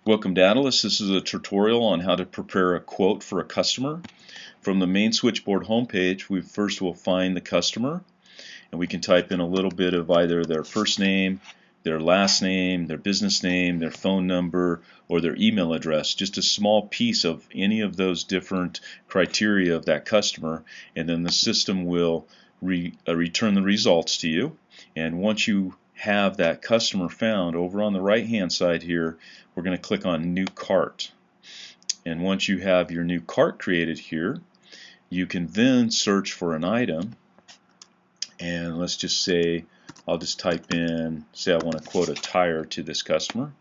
Welcome to adilas. This is a tutorial on how to prepare a quote for a customer. From the main switchboard homepage, we first will find the customer, and we can type in a little bit of either their first name, their last name, their business name, their phone number, or their email address, just a small piece of any of those different criteria of that customer, and then the system will return the results to you. And once you have that customer found, over on the right hand side here, we're going to click on New Cart. And once you have your new cart created here, you can then search for an item. And let's just say, I'll just type in, say I want to quote a tire to this customer.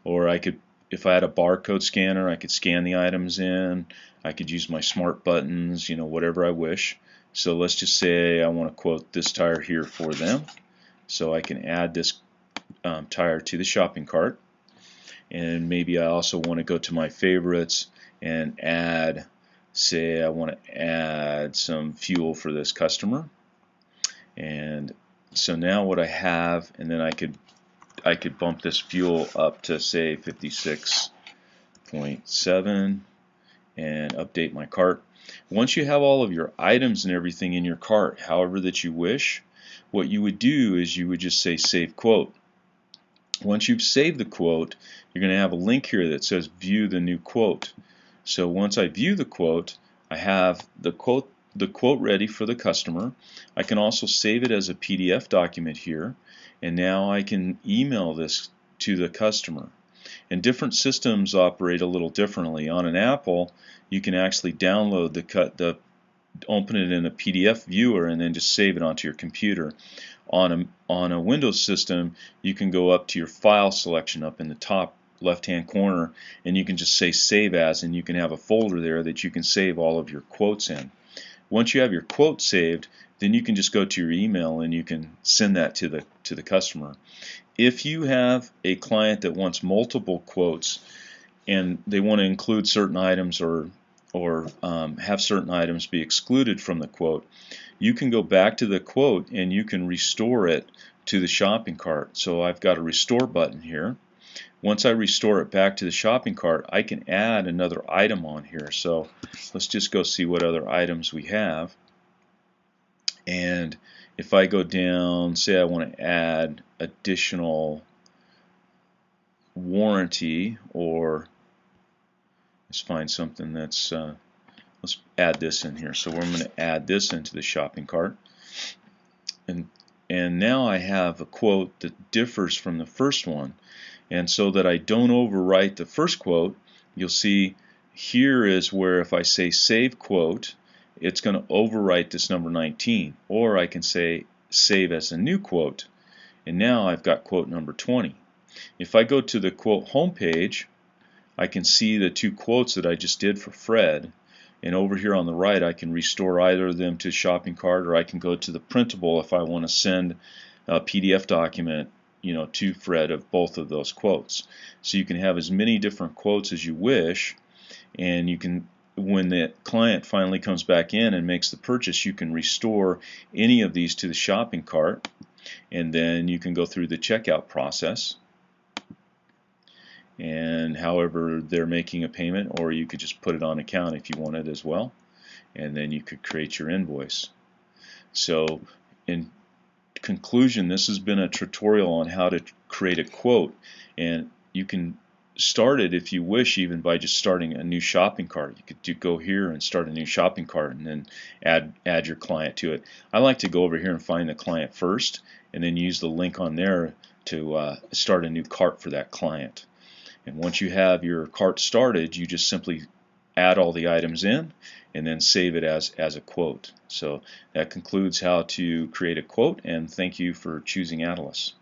Or I could, if I had a barcode scanner, I could scan the items in. I could use my smart buttons, whatever I wish. So let's just say I want to quote this tire here for them. So I can add this tire to the shopping cart. And maybe I also want to go to my favorites and add, say I want to add some fuel for this customer. And so now what I have, and then I could bump this fuel up to say 56.7 and update my cart. Once you have all of your items and everything in your cart, however that you wish, what you would do is you would just say save quote. Once you've saved the quote, you're going to have a link here that says view the new quote. So once I view the quote, I have the quote ready for the customer. I can also save it as a PDF document here, and now I can email this to the customer. And different systems operate a little differently. On an Apple, you can actually download open it in a PDF viewer and then just save it onto your computer. On a Windows system, you can go up to your file selection up in the top left-hand corner, and you can just say save as, and you can have a folder there that you can save all of your quotes in. Once you have your quote saved, then you can just go to your email and you can send that to the customer. If you have a client that wants multiple quotes and they want to include certain items or have certain items be excluded from the quote, you can go back to the quote and you can restore it to the shopping cart. So I've got a restore button here. Once I restore it back to the shopping cart, I can add another item on here. So let's just go see what other items we have. And if I go down, say I want to add additional warranty, or let's find something that's, let's add this in here. So I'm going to add this into the shopping cart. And now I have a quote that differs from the first one. And so that I don't overwrite the first quote, you'll see here is where if I say save quote, it's going to overwrite this number 19. Or I can say save as a new quote, and now I've got quote number 20. If I go to the quote homepage, I can see the two quotes that I just did for Fred, and over here on the right I can restore either of them to shopping cart, or I can go to the printable if I want to send a PDF document to Fred of both of those quotes. So you can have as many different quotes as you wish, and you can, when the client finally comes back in and makes the purchase, you can restore any of these to the shopping cart, and then you can go through the checkout process, and however they're making a payment, or you could just put it on account if you wanted as well, and then you could create your invoice. So in conclusion, this has been a tutorial on how to create a quote, and you can start it if you wish even by just starting a new shopping cart. You could go here and start a new shopping cart and then add your client to it. I like to go over here and find the client first and then use the link on there to start a new cart for that client. And once you have your cart started, you just simply add all the items in and then save it as a quote. So that concludes how to create a quote, and thank you for choosing adilas.